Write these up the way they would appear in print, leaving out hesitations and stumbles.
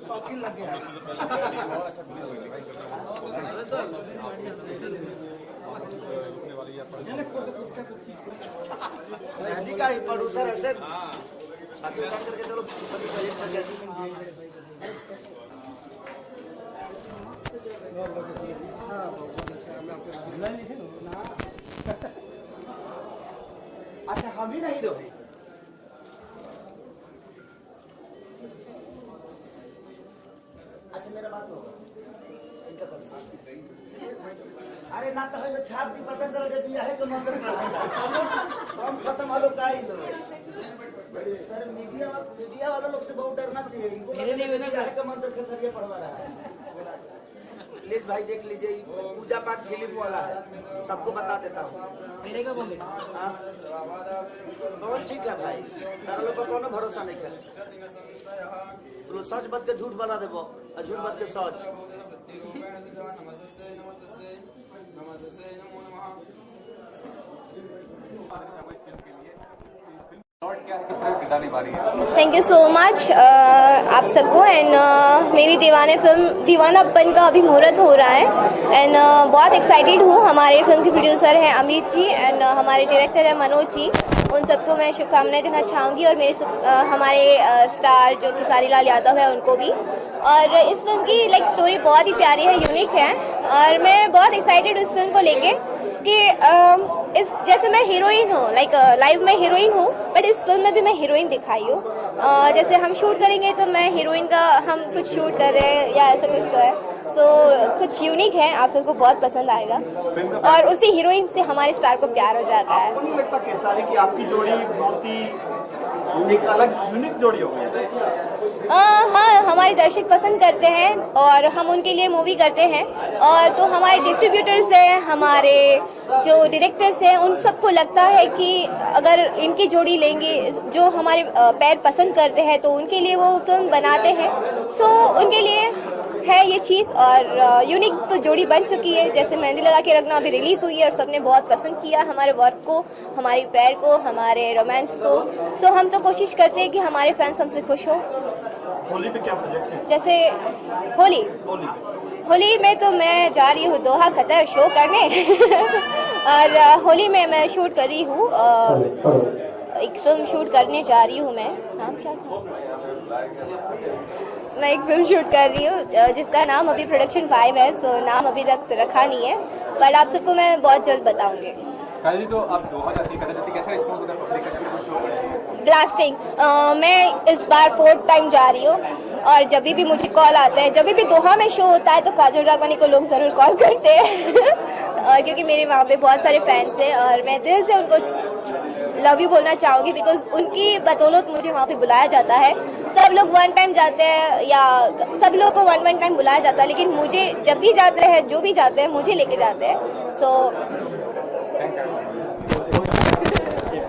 शौकीन लगे हैं। मेहंदी का ही प्रोड्यूसर ऐसे करके चलो अच्छा हम ही नहीं रहे। अच्छा मेरा बात होगा इनका कर। अरे ना तो है छाप दी पता चल के दिया है तो मंदिर हम खत्म वालों का ही लो सर। मीडिया वालों लोग से बहुत डरना चाहिए। इनको मेरे लिए का मंत्र खसरिया पढ़वा रहा है। प्लीज भाई देख लीजिए पूजा पाठ फिल्म वाला है, सबको बता देता हूँ। मेरे का बोले बहुत ठीक है भाई, तारा लोग को कोनो भरोसा नहीं कर। तो सच बात के झूठ बना देबो और झूठ बात के सच। थैंक यू सो मच आप सबको। एंड मेरी दीवानापन का अभी मुहूर्त हो रहा है। एंड बहुत एक्साइटेड हूँ। हमारे फिल्म के प्रोड्यूसर हैं अमित जी एंड हमारे डायरेक्टर हैं मनोज जी। उन सबको मैं शुभकामनाएं देना चाहूँगी और हमारे स्टार जो खेसारी लाल यादव है उनको भी। और इस फिल्म की स्टोरी बहुत ही प्यारी है, यूनिक है और मैं बहुत एक्साइटेड हूँ इस फिल्म को लेके कि इस जैसे मैं हीरोइन हूँ लाइव में हीरोइन हूँ, बट इस फिल्म में भी मैं हीरोइन दिखाई हूँ। जैसे हम शूट करेंगे तो मैं हीरोइन का हम कुछ शूट कर रहे हैं या ऐसा कुछ तो है। सो कुछ यूनिक है, आप सबको बहुत पसंद आएगा और उसी हीरोइन से हमारे स्टार को प्यार हो जाता है। आपको नहीं लगता कैसा है कि आपकी जोड़ी बहुत ही एक अलग यूनिक जोड़ी हो गई? हाँ, हमारे दर्शक पसंद करते हैं और हम उनके लिए मूवी करते हैं। और तो हमारे डिस्ट्रीब्यूटर्स हैं, हमारे जो डायरेक्टर्स हैं, उन सबको लगता है कि अगर इनकी जोड़ी लेंगे जो हमारे पैर पसंद करते हैं तो उनके लिए वो फिल्म बनाते हैं। सो उनके लिए है ये चीज़ और यूनिक तो जोड़ी बन चुकी है। जैसे मेहंदी लगा के रखना अभी रिलीज हुई है और सबने बहुत पसंद किया हमारे वर्क को, हमारे पैर को, हमारे रोमांस को। सो हम तो कोशिश करते हैं कि हमारे फैंस हमसे खुश हो। होली पे क्या प्रोजेक्ट है? जैसे होली में तो मैं जा रही हूँ दोहा कतर शो करने और होली में मैं शूट कर रही हूँ, एक फिल्म शूट करने जा रही हूँ। मैं नाम क्या था, मैं एक फिल्म शूट कर रही हूँ जिसका नाम अभी प्रोडक्शन 5 है। सो नाम अभी तक रखा नहीं है, पर आप सबको मैं बहुत जल्द बताऊंगी। तो आप दोहा जाती कैसा रिस्पॉन्स होता है पब्लिक का जब शो करती है? ब्लास्टिंग। मैं इस बार 4th टाइम जा रही हूँ और जब भी मुझे कॉल आता है, जब भी दोहा में शो होता है तो काजल राघवानी को लोग ज़रूर कॉल करते हैं और क्योंकि मेरे वहाँ पे बहुत सारे फैंस हैं और मैं दिल से उनको लव यू बोलना चाहूँगी बिकॉज उनकी बदौलत मुझे वहाँ पे बुलाया जाता है। सब लोग 1 टाइम जाते हैं या सब लोग को 1 टाइम बुलाया जाता है, लेकिन मुझे जब भी जाते हैं, जो भी जाते हैं, मुझे लेके जाते हैं। सो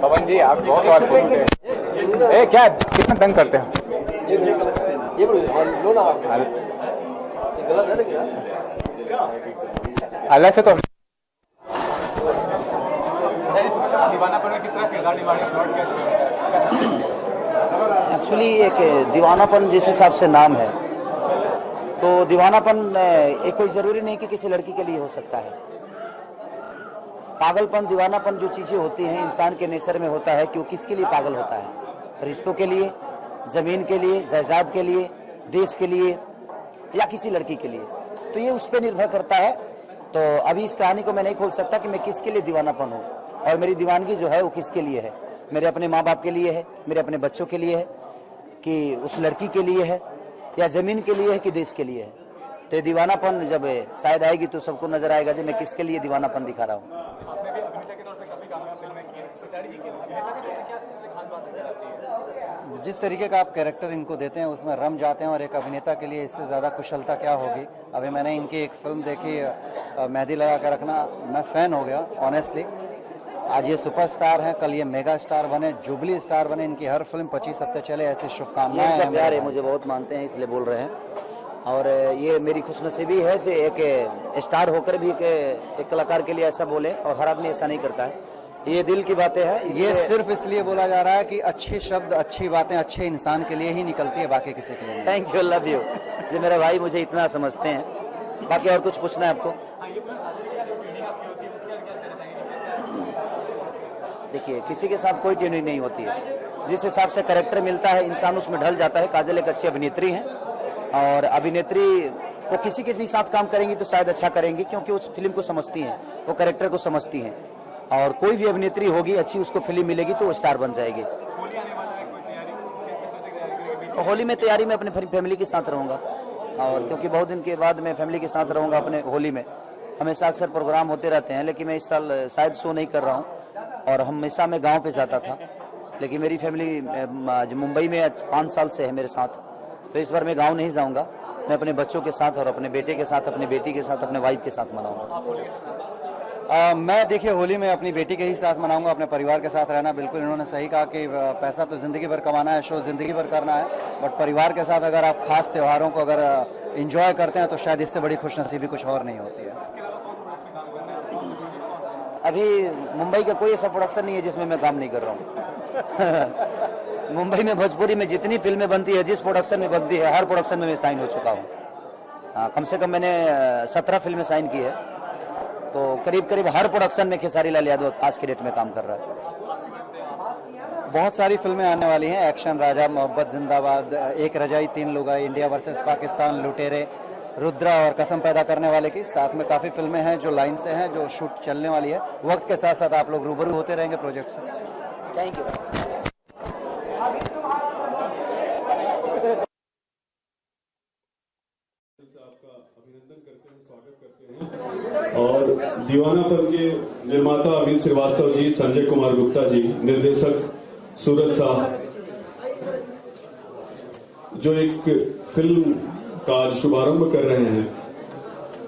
पवन जी आप बहुत सवाल पूछते हैं। क्या कितना तंग करते हैं? ये लो ना आप, गलत है ना क्या? अलग से तो दीवानापन में किस तरह किरदार निभाने एक्चुअली एक दीवानापन जिस हिसाब से नाम है तो दीवानापन एक कोई जरूरी नहीं कि किसी लड़की के लिए हो सकता है। पागलपन, दीवानापन जो चीजें होती हैं इंसान के नेचर में होता है कि वो किसके लिए पागल होता है, रिश्तों के लिए, जमीन के लिए, जायदाद के लिए, देश के लिए या किसी लड़की के लिए। तो ये उस पर निर्भर करता है। तो अभी इस कहानी को मैं नहीं खोल सकता कि मैं किसके लिए दीवानापन हूँ और मेरी दीवानगी जो है वो किसके लिए है। मेरे अपने माँ बाप के लिए है, मेरे अपने बच्चों के लिए है, कि उस लड़की के लिए है, या जमीन के लिए है, कि देश के लिए है। तो दीवानापन जब शायद आएगी तो सबको नजर आएगा कि मैं किसके लिए दीवानापन दिखा रहा हूँ। जिस तरीके का आप कैरेक्टर इनको देते हैं उसमें रम जाते हैं और एक अभिनेता के लिए इससे ज़्यादा कुशलता क्या होगी। अभी मैंने इनकी एक फिल्म देखी मेहंदी लगा कर रखना, मैं फ़ैन हो गया ऑनेस्टली। आज ये सुपरस्टार हैं, कल ये मेगा स्टार बने, जुबली स्टार बने। इनकी हर फिल्म 25 हफ्ते चले, ऐसी शुभकामनाएं हैं। प्यार है, मुझे बहुत मानते हैं इसलिए बोल रहे हैं और ये मेरी खुशनसीबी है कि एक स्टार होकर भी एक कलाकार के लिए ऐसा बोले और हर आदमी ऐसा नहीं करता है। ये दिल की बातें हैं। ये सिर्फ इसलिए बोला जा रहा है कि अच्छे शब्द, अच्छी बातें अच्छे इंसान के लिए ही निकलती है, बाकी किसी के लिए नहीं। Thank you, love you. ये मेरे भाई मुझे इतना समझते हैं। बाकी और कुछ पूछना है आपको? देखिए, किसी के साथ कोई ट्यूनिंग नहीं होती है। जिस हिसाब से कैरेक्टर मिलता है इंसान उसमें ढल जाता है। काजल एक अच्छी अभिनेत्री है और अभिनेत्री वो किसी के भी साथ काम करेंगी तो शायद अच्छा करेंगी, क्योंकि उस फिल्म को समझती हैं, वो कैरेक्टर को समझती हैं। और कोई भी अभिनेत्री होगी अच्छी, उसको फिल्म मिलेगी तो वो स्टार बन जाएगी। होली में तैयारी में अपने फैमिली के साथ रहूंगा, और क्योंकि बहुत दिन के बाद मैं फैमिली के साथ रहूंगा अपने होली में। हमेशा अक्सर प्रोग्राम होते रहते हैं, लेकिन मैं इस साल शायद शो नहीं कर रहा हूँ। और हमेशा मैं गाँव पे जाता था, लेकिन मेरी फैमिली मुंबई में 5 साल से है मेरे साथ, तो इस बार मैं गाँव नहीं जाऊँगा। मैं अपने बच्चों के साथ और अपने बेटे के साथ, अपनी बेटी के साथ, अपने वाइफ के साथ मनाऊंगा। मैं देखिए होली में अपनी बेटी के ही साथ मनाऊंगा, अपने परिवार के साथ रहना। बिल्कुल इन्होंने सही कहा कि पैसा तो जिंदगी भर कमाना है, शो जिंदगी भर करना है, बट परिवार के साथ अगर आप खास त्योहारों को अगर एंजॉय करते हैं तो शायद इससे बड़ी खुशनसीबी कुछ और नहीं होती है। अभी मुंबई का कोई ऐसा प्रोडक्शन नहीं है जिसमें मैं काम नहीं कर रहा हूँ। मुंबई में भोजपुरी में जितनी फिल्में बनती है, जिस प्रोडक्शन में बनती है, हर प्रोडक्शन में मैं साइन हो चुका हूँ। कम से कम मैंने 17 फिल्में साइन की है, तो करीब करीब हर प्रोडक्शन में खेसारी लाल यादव आज के डेट में काम कर रहा है। बहुत सारी फिल्में आने वाली हैं, एक्शन राजा, मोहब्बत जिंदाबाद, एक रजाई, 3 लुगाई, इंडिया वर्सेस पाकिस्तान, लुटेरे, रुद्रा और कसम पैदा करने वाले की। साथ में काफी फिल्में हैं जो लाइन से हैं, जो शूट चलने वाली है। वक्त के साथ साथ आप लोग रूबरू होते रहेंगे प्रोजेक्ट से। Thank you. और दीवानापन के निर्माता अमित श्रीवास्तव जी, संजय कुमार गुप्ता जी, निर्देशक सूरज शाह, जो एक फिल्म का शुभारंभ कर रहे हैं,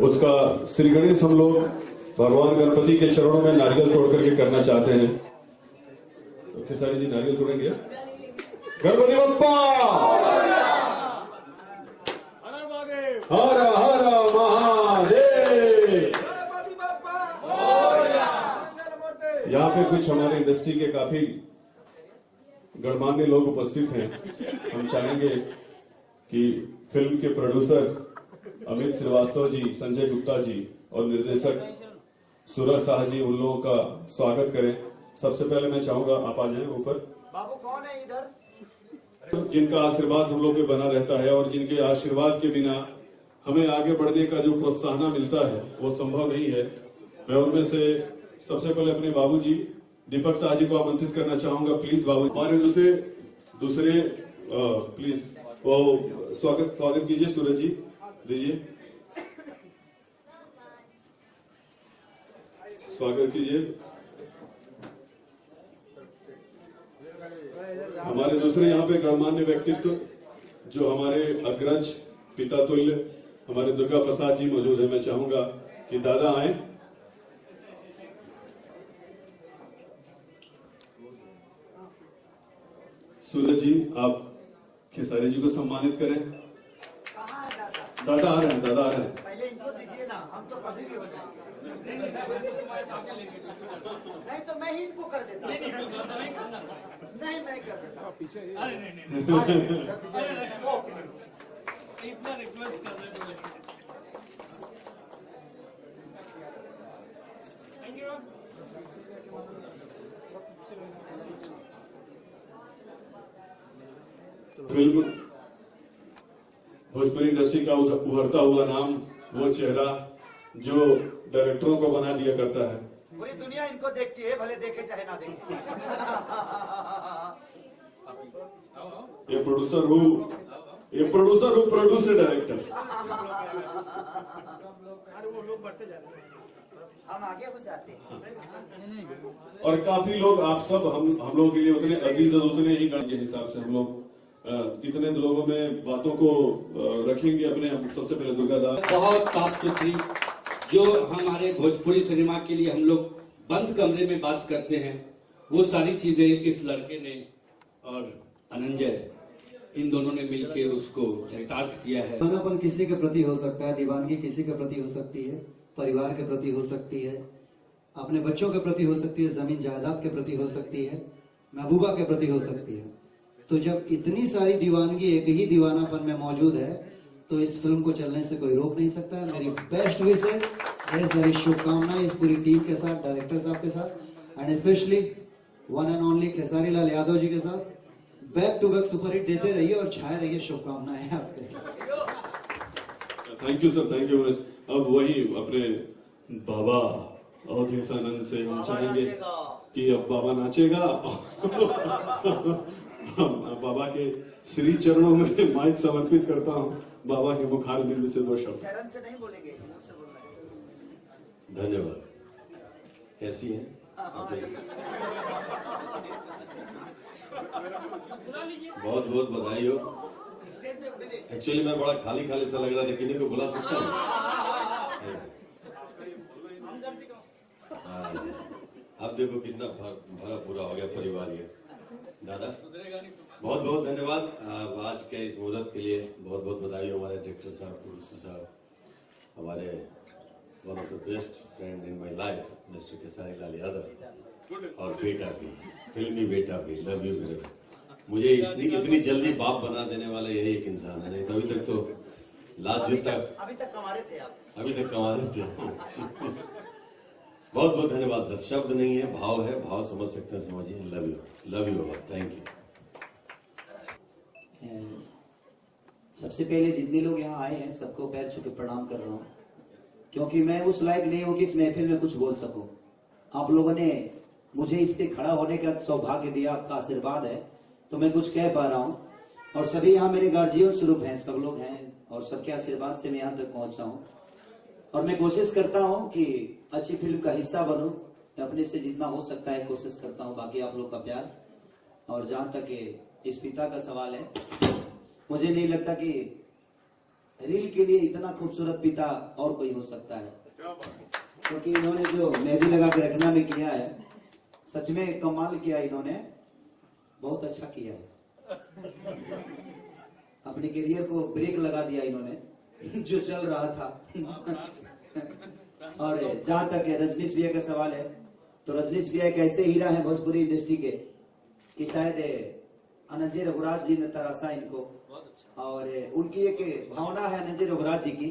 उसका श्री गणेश हम लोग भगवान गणपति के चरणों में नारियल तोड़ करके करना चाहते हैं। तो खेसारी जी नारियल तोड़ेंगे। गणपति बप्पा हर हर महादेव। यहाँ पे कुछ हमारे इंडस्ट्री के काफी गणमान्य लोग उपस्थित हैं। हम चाहेंगे कि फिल्म के प्रोड्यूसर अमित श्रीवास्तव जी, संजय गुप्ता जी और निर्देशक सूरज शाह जी उन लोगों का स्वागत करें। सबसे पहले मैं चाहूंगा आप आ जाएं ऊपर। बाबू कौन है इधर? जिनका आशीर्वाद हम लोग पे बना रहता है और जिनके आशीर्वाद के बिना हमें आगे बढ़ने का जो प्रोत्साहन मिलता है वो संभव नहीं है। मैं उनमें से सबसे पहले अपने बाबूजी दीपक शाह जी को आमंत्रित करना चाहूंगा। प्लीज बाबू हमारे दूसरे प्लीज वो स्वागत कीजिए। सूरज जी दीजिए, स्वागत कीजिए। हमारे दूसरे यहाँ पे गणमान्य व्यक्तित्व जो हमारे अग्रज पिता तुल्य हमारे दुर्गा प्रसाद जी मौजूद है। मैं चाहूंगा कि दादा आए। सूरज जी आप खेसारी जी को सम्मानित करें। दादा आ रहे हैं, दादा आ रहे हैं। पहले इनको दीजिए ना, हम तो कभी भी हो जाएंगे। नहीं तो मैं ही इनको कर देता। नहीं मैं कर देता। पीछे इतना रिक्वेस्ट कर रहे हैं। फिल्म भोजपुरी इंडस्ट्री का उभरता हुआ नाम, वो चेहरा जो डायरेक्टरों को बना दिया करता है। पूरी दुनिया इनको देखती है, भले देखे चाहे ना देखे। ये प्रोड्यूसर डायरेक्टर। हम आगे हो जाते हैं। और काफी लोग आप सब हम लोगों के लिए उतने अजीज और उतने ही गण के हिसाब से हम लोग इतने लोगों में बातों को रखेंगे अपने। सबसे पहले दुर्गा दास बहुत साफ सुथरी, जो हमारे भोजपुरी सिनेमा के लिए हम लोग बंद कमरे में बात करते हैं, वो सारी चीजें इस लड़के ने और अनंजय इन दोनों ने मिलकर उसको चरितार्थ किया है। दीवानापन किसी के प्रति हो सकता है, दीवानगी किसी के प्रति हो सकती है, परिवार के प्रति हो सकती है, अपने बच्चों के प्रति हो सकती है, जमीन जायदाद के प्रति हो सकती है, महबूबा के प्रति हो सकती है। तो जब इतनी सारी दीवानगी एक ही दीवानापन में मौजूद है तो इस फिल्म को चलने से कोई रोक नहीं सकता है। मेरी बेस्ट विशेष, ढेर सारी शुभकामनाएं इस पूरी टीम के साथ, डायरेक्टर साहब के साथ and specially one and only Khesari Lal Yadav ji के साथ। बैक टू बैक सुपरहिट देते रहिए और छाए रहिए। शुभकामनाएं आपके साथ। Thank you sir, thank you very much. अब वही अपने बाबा अवधेशानंद से हम चाहेंगे कि अब बाबा नाचेगा। बाबा के श्री चरणों में माइक समर्पित करता हूँ। बाबा के मुखार बिंद से 2 शब्द। चरण से नहीं बोलेंगे, मुझसे बोलना है। धन्यवाद। कैसी हैं? बहुत बहुत बधाई हो। एक्चुअली मैं बड़ा खाली खाली सा लग रहा था, किन्हीं को बुला सकता हूँ? अब देखो कितना भरा पूरा हो गया परिवार ये। दादा बहुत बहुत धन्यवाद। आज के इस मुहूर्त के लिए बहुत बहुत बधाई हो हमारे डायरेक्टर साहब, प्रोड्यूसर साहब, हमारे one of the best friend in my life mister Khesari Lal Yadav, और बेटा भी, फिल्मी बेटा भी। लव यू मेरे। मुझे इतनी जल्दी बाप बना देने वाला यही एक इंसान है, नहीं तो अभी तक तो लात जूता अभी तक कमा रहे थे आप। अभी तक कमा रहे थे। बहुत बहुत धन्यवाद सर। शब्द नहीं है, भाव है, भाव समझ सकते हैं, समझिए। Love you thank you. सबसे पहले जितने लोग यहाँ आए हैं सबको पैर छू के प्रणाम कर रहा हूँ, क्योंकि मैं उस लायक नहीं हूँ कि इस महफिल में कुछ बोल सकूं। आप लोगों ने मुझे इस पे खड़ा होने का सौभाग्य दिया, आपका आशीर्वाद है तो मैं कुछ कह पा रहा हूँ। और सभी यहाँ मेरे गार्जियन स्वरूप हैं, सब लोग हैं और सबके आशीर्वाद से मैं यहाँ तक पहुंचा हूँ। और मैं कोशिश करता हूँ कि अच्छी फिल्म का हिस्सा बनूं, अपने से जितना हो सकता है कोशिश करता हूँ। बाकी आप लोग का प्यार। और जहां तक इस पिता का सवाल है, मुझे नहीं लगता कि रील के लिए इतना खूबसूरत पिता और कोई हो सकता है, क्योंकि इन्होंने जो मेहंदी लगा के रखना में किया है, सच में कमाल किया। इन्होंने बहुत अच्छा किया है। अपने करियर को ब्रेक लगा दिया इन्होंने जो चल रहा था। और जहां तक रजनीश भैया का सवाल है, तो रजनीश भैया एक ऐसे हीरा है भोजपुरी इंडस्ट्री के कि शायद अनंजय रघुराज जी ने तराशा इनको। और उनकी एक भावना है अनंजय रघुराज जी की,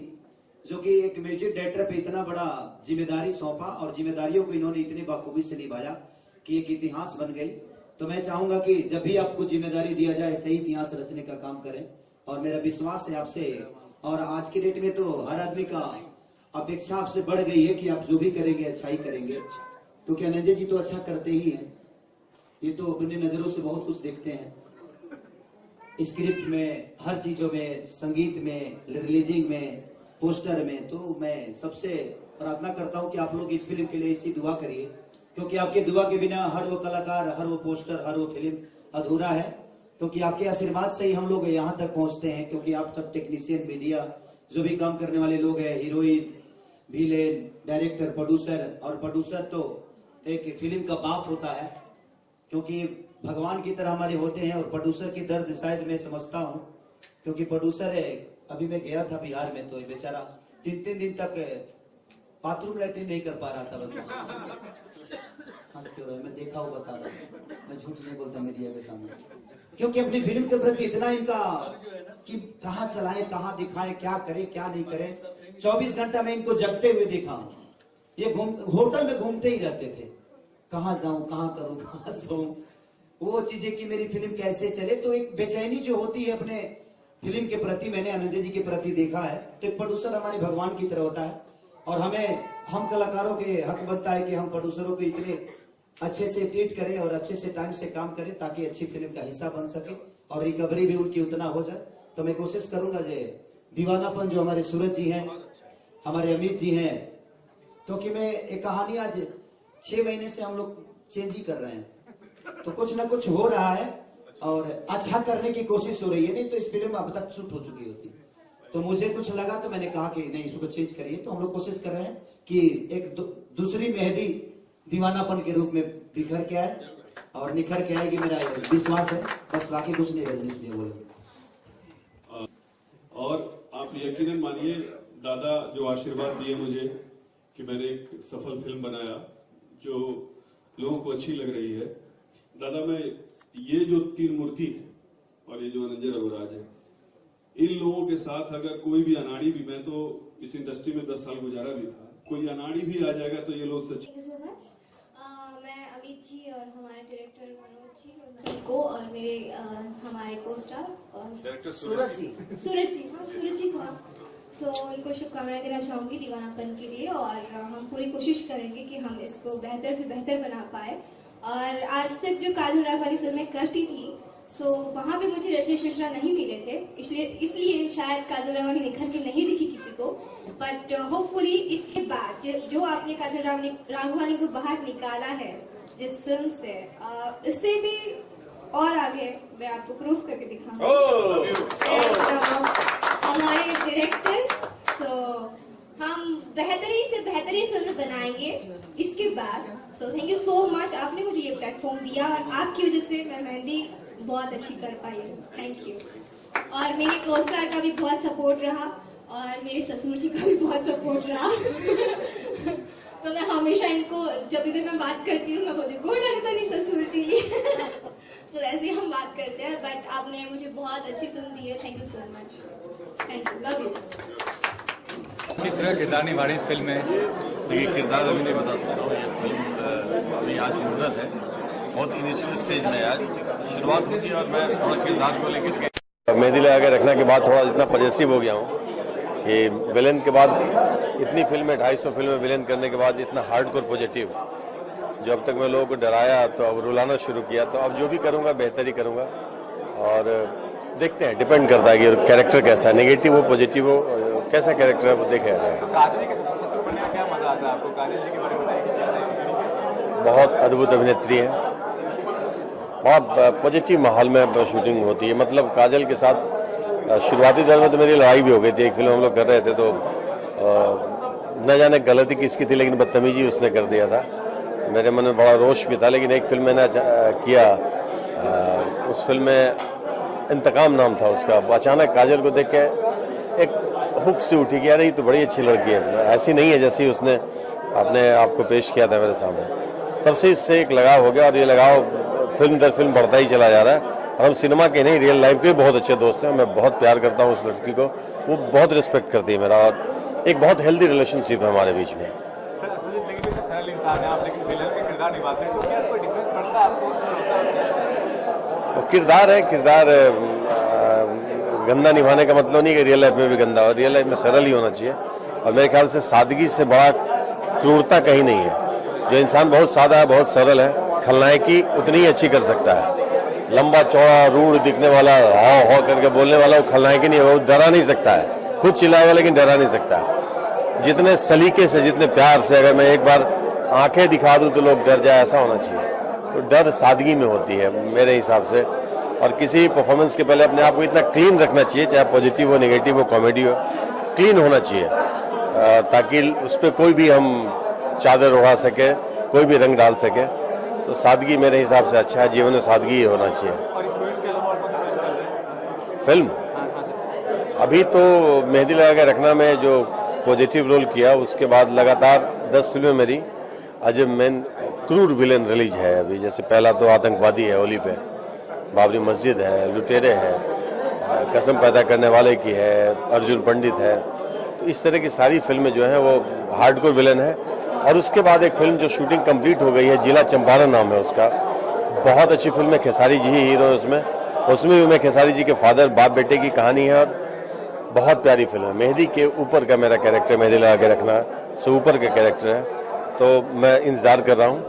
जो कि एक म्यूजिक डायरेक्टर पे इतना बड़ा जिम्मेदारी सौंपा और जिम्मेदारियों को इन्होंने इतनी बाखूबी से निभाया कि एक इतिहास बन गई। तो मैं चाहूंगा कि जब भी आपको जिम्मेदारी दिया जाए सही इतिहास रचने का काम करें। और मेरा विश्वास है आपसे, और आज की डेट में तो हर आदमी का अपेक्षा आपसे बढ़ गई है कि आप जो भी करेंगे अच्छा ही करेंगे, क्योंकि अनंजय जी तो अच्छा करते ही हैं। ये तो अपनी नजरों से बहुत कुछ देखते हैं, स्क्रिप्ट में, हर चीजों में, संगीत में, रिलीजिंग में, पोस्टर में। तो मैं सबसे प्रार्थना करता हूं कि आप लोग इस फिल्म के लिए इसी दुआ करिए, क्योंकि आपके दुआ के बिना हर वो कलाकार, हर वो पोस्टर, हर वो फिल्म अधूरा है। क्योंकि आपके आशीर्वाद से ही हम लोग यहाँ तक पहुंचते हैं, क्योंकि आप सब टेक्नीशियन, मीडिया, जो भी काम करने वाले लोग हैं, हीरोइन, विलेन, डायरेक्टर, प्रोड्यूसर। और प्रोड्यूसर तो एक फिल्म का बाप होता है, क्योंकि भगवान की तरह हमारे होते हैं। और प्रोड्यूसर की दर्द शायद मैं समझता हूँ, क्योंकि प्रोड्यूसर है। अभी मैं गया था बिहार में, तो बेचारा 3-3 दिन तक बाथरूम लैट्रिन नहीं कर पा रहा था। मैं देखा हुआ बता रहा हूँ, मैं झूठ नहीं बोलता मीडिया के सामने, क्योंकि अपनी फिल्म के प्रति इतना इनका कि कहाँ चलाए, कहाँ दिखाए, क्या करे, क्या नहीं करे। 24 घंटा में इनको जगते हुए देखा हूँ। ये होटल में घूमते ही रहते थे, कहाँ जाऊं, कहाँ करूं, कहाँ सोऊं। वो चीजें कि मेरी फिल्म कैसे चले। तो एक बेचैनी जो होती है अपने फिल्म के प्रति, मैंने अनंजय जी के प्रति देखा है। तो एक प्रोड्यूसर हमारे भगवान की तरह होता है, और हम कलाकारों के हक बनता है कि हम प्रोड्यूसरों को इतने अच्छे से ट्रीट करें और अच्छे से टाइम से काम करें, ताकि अच्छी फिल्म का हिस्सा बन सके और रिकवरी भी उनकी उतना हो जाए। तो मैं कोशिश करूंगा जो दीवानापन, जो हमारे सूरज जी हैं, हमारे अमित जी हैं, क्योंकि मैं एक कहानी आज 6 महीने से हम लोग चेंज ही कर रहे हैं, तो कुछ ना कुछ हो रहा है और अच्छा करने की कोशिश हो रही है। नहीं तो इस फिल्म अब तक शूट हो चुकी होती, तो मुझे कुछ लगा तो मैंने कहा कि नहीं, इसको चेंज करिए। तो हम लोग कोशिश कर रहे हैं कि एक दूसरी मेहंदी दीवानापन के रूप में बिखर के आए और निखर के आएगी, मेरा विश्वास है। बस बाकी कुछ नहीं रजनीश ने बोले। और आप यकीनन मानिए, दादा जो आशीर्वाद दिए मुझे कि मैंने एक सफल फिल्म बनाया, जो लोगों को अच्छी लग रही है। दादा, मैं ये जो 3 मूर्ति है और ये जो अनंजय रघुराज है, इन लोगों के साथ अगर कोई भी अनाड़ी भी, मैं तो इस इंडस्ट्री में 10 साल गुजारा भी था, कोई अनाड़ी भी आ जाएगा तो ये लोग सच। मैं अमित जी और हमारे डायरेक्टर मनोज जी को और मेरे हमारे को स्टार और डायरेक्टर सूरज जी को इनको शुभकामनाएं देना चाहूंगी दीवानापन के लिए, और हम पूरी कोशिश करेंगे कि हम इसको बेहतर से बेहतर बना पाए। और आज तक जो काजल राव वाली फिल्में करती थी, वहाँ पे मुझे रजनीश मिश्रा नहीं मिले थे, इसलिए शायद काजल रावनी निखर के नहीं दिखी किसी को। बट होपफुली इसके बाद जो आपने काजल राघवानी को बाहर निकाला है जिस फिल्म से, इससे भी और आगे मैं आपको प्रूफ करके दिखाऊंगी। हमारे डायरेक्टर हम बेहतरीन से बेहतरीन फिल्म बनाएंगे इसके बाद। थैंक यू सो मच, आपने मुझे ये प्लेटफॉर्म दिया और आपकी वजह से मैं मेहंदी बहुत अच्छी कर पाई हूँ। Thank you. और मेरे को-स्टार का भी बहुत सपोर्ट रहा और मेरे ससुर जी का भी बहुत सपोर्ट रहा। तो मैं हमेशा इनको जब भी मैं बात करती हूँ मैं बोलती हूँ गोड़ लगता नहीं ससुर जी। ऐसे हम बात करते हैं। बट आपने मुझे बहुत अच्छी फिल्म दी है। Thank you so much. Thank you, love you. किस तरह किरदार निभा रही इस फिल्म में? देखिए, किरदार अभी नहीं बता सकता हूँ। ये फिल्म अभी आज मुहूर्त है, बहुत इनिशियल स्टेज में आज शुरुआत होती है और मैं थोड़ा किरदार को लेकर के मेहंदी लगा के रखने के बाद थोड़ा इतना पॉजिटिव हो गया हूँ कि विलेन के बाद इतनी फिल्में 250 फिल्में विलेन करने के बाद इतना हार्डकोर पॉजिटिव, जो अब तक मैं लोगों को डराया तो अब रुलाना शुरू किया। तो अब जो भी करूँगा बेहतर ही करूँगा और देखते हैं, डिपेंड करता है कि कैरेक्टर कैसा है, नेगेटिव हो पॉजिटिव हो, कैसा कैरेक्टर है वो देखा जाएगा। काजल जी के ससुर बनने का क्या मजा आता है आपको? काजल जी के बारे में बताइए। बहुत अद्भुत अभिनेत्री है, बहुत पॉजिटिव माहौल में शूटिंग होती है। मतलब काजल के साथ शुरुआती दौर में तो मेरी लड़ाई भी हो गई थी। एक फिल्म हम लोग कर रहे थे तो न जाने गलती किसकी थी, लेकिन बदतमीजी उसने कर दिया था। मेरे मन में बड़ा रोष भी था, लेकिन एक फिल्म मैंने किया, उस फिल्म में इंतकाम नाम था उसका। अचानक काजल को देख के एक हुक से उठी कि यार ये तो बड़ी अच्छी लड़की है, ऐसी नहीं है जैसी उसने अपने आप को पेश किया था मेरे सामने। तब से इससे एक लगाव हो गया और ये लगाव फिल्म दर फिल्म बढ़ता ही चला जा रहा है। और हम सिनेमा के नहीं, रियल लाइफ के बहुत अच्छे दोस्त हैं। मैं बहुत प्यार करता हूँ उस लड़की को, वो बहुत रिस्पेक्ट करती है मेरा, और एक बहुत हेल्दी रिलेशनशिप है हमारे बीच में। सरल इंसान है आप, लेकिन विलेन का किरदार निभाते हैं, तो क्या कोई डिफरेंस पड़ता है आपको? किरदार है, किरदार गंदा निभाने का मतलब नहीं कि रियल लाइफ में भी गंदा हो। रियल लाइफ में सरल ही होना चाहिए और मेरे ख्याल से सादगी से बड़ा क्रूरता कहीं नहीं है। जो इंसान बहुत सादा है, बहुत सरल है, खलनायकी उतनी ही अच्छी कर सकता है। लंबा चौड़ा रूढ़ दिखने वाला, हाव हाव करके बोलने वाला, वो खलनायकी नहीं है, वो डरा नहीं सकता है। खुद चिल्लाएगा लेकिन डरा नहीं सकता है। जितने सलीके से, जितने प्यार से, अगर मैं एक बार आंखें दिखा दूं तो लोग डर जाए, ऐसा होना चाहिए। तो डर सादगी में होती है मेरे हिसाब से। और किसी परफॉर्मेंस के पहले अपने आप को इतना क्लीन रखना चाहिए, चाहे पॉजिटिव हो, नेगेटिव हो, कॉमेडी हो, क्लीन होना चाहिए, ताकि उस पर कोई भी हम चादर उड़ा सके, कोई भी रंग डाल सके। तो सादगी मेरे हिसाब से अच्छा है, जीवन में सादगी ही होना चाहिए। और इस के अलावा और कौन सा फिल्म चल रहा है? फिल्म अभी तो मेहंदी लगा के रखना में जो पॉजिटिव रोल किया, उसके बाद लगातार 10 फिल्में मेरी अजब मेन क्रूर विलेन रिलीज है अभी। जैसे पहला तो आतंकवादी है होली पे, बाबरी मस्जिद है, लुटेरे है, कसम पैदा करने वाले की है, अर्जुन पंडित है। तो इस तरह की सारी फिल्में जो हैं वो हार्डकोर विलेन है। और उसके बाद एक फिल्म जो शूटिंग कंप्लीट हो गई है, जिला चंपारण नाम है उसका, बहुत अच्छी फिल्म है। खेसारी जी ही हीरो है उसमें भी मैं खेसारी जी के फादर, बाप बेटे की कहानी है और बहुत प्यारी फिल्म है। मेहंदी के ऊपर का मेरा कैरेक्टर, मेहंदी लगा के रखना से ऊपर का कैरेक्टर है, तो मैं इंतजार कर रहा हूँ।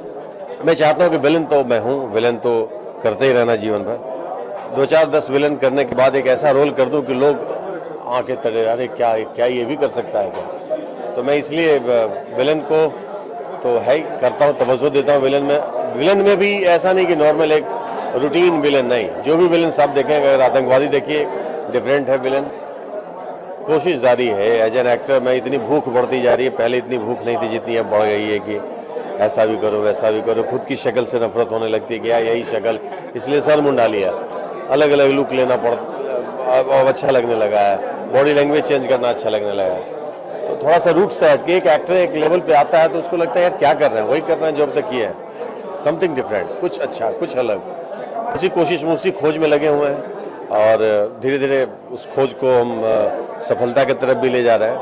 मैं चाहता हूँ कि विलन तो मैं हूँ, विलन तो करते ही रहना जीवन भर। 2-4-10 विलन करने के बाद एक ऐसा रोल कर दूं कि लोग आंखें तड़े, अरे क्या ये भी कर सकता है क्या? तो मैं इसलिए विलन को तो है ही करता हूँ, तवज्जो देता हूँ विलन में। विलन में भी ऐसा नहीं कि नॉर्मल एक रूटीन विलन नहीं, जो भी विलन सब देखें, अगर आतंकवादी देखिए डिफरेंट है विलन। कोशिश जारी है एज एन एक्टर। मैं इतनी भूख बढ़ती जा रही है, पहले इतनी भूख नहीं थी जितनी अब बढ़ गई है कि ऐसा भी करो वैसा भी करो। खुद की शक्ल से नफरत होने लगती है कि यार यही शक्ल, इसलिए सर मुंडा लिया, अलग अलग लुक लेना पड़ता, अब अच्छा लगने लगा है, बॉडी लैंग्वेज चेंज करना अच्छा लगने लगा है। तो थोड़ा सा रूट से हटके एक एक्टर एक लेवल पे आता है तो उसको लगता है यार क्या कर रहे हैं, वही कर रहे हैं जो अब तक किया है, समथिंग डिफरेंट, कुछ अच्छा, कुछ अलग। उसी कोशिश में, उसी खोज में लगे हुए हैं और धीरे धीरे उस खोज को हम सफलता की तरफ भी ले जा रहे हैं।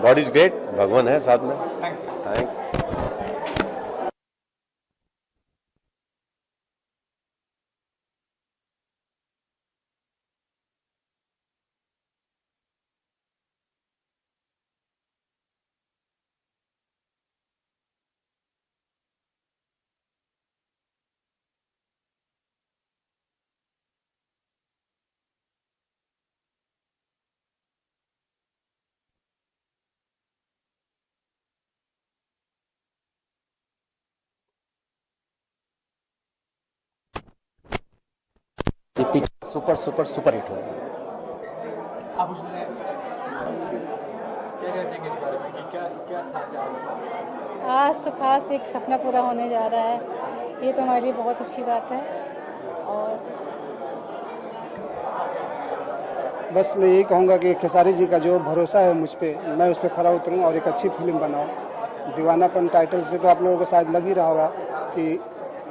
गॉड इज ग्रेट, भगवान है साथ में। थैंक्स। ये picture super super super hit होगी। आप उसमें क्या कहते हैं इस बारे में कि क्या क्या खास है आज तो खास एक सपना पूरा होने जा रहा है, ये तो हमारे लिए बहुत अच्छी बात है। और बस मैं यही कहूँगा कि खेसारी जी का जो भरोसा है मुझ पे, मैं उस पर खरा उतरूँ और एक अच्छी फिल्म बनाऊँ। दीवानापन टाइटल से तो आप लोगों को शायद लग ही रहा होगा कि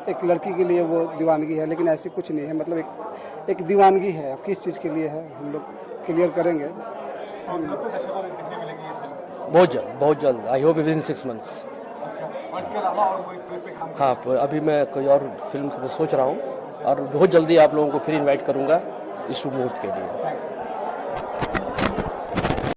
एक लड़की के लिए वो दीवानगी है, लेकिन ऐसी कुछ नहीं है। मतलब एक दीवानगी है, अब किस चीज़ के लिए है हम लोग क्लियर करेंगे। बहुत जल्द I hope with in 6 months। हाँ, अभी मैं कोई और फिल्म सोच रहा हूँ और बहुत जल्दी आप लोगों को फिर इनवाइट करूँगा इस शुभ मुहूर्त के लिए।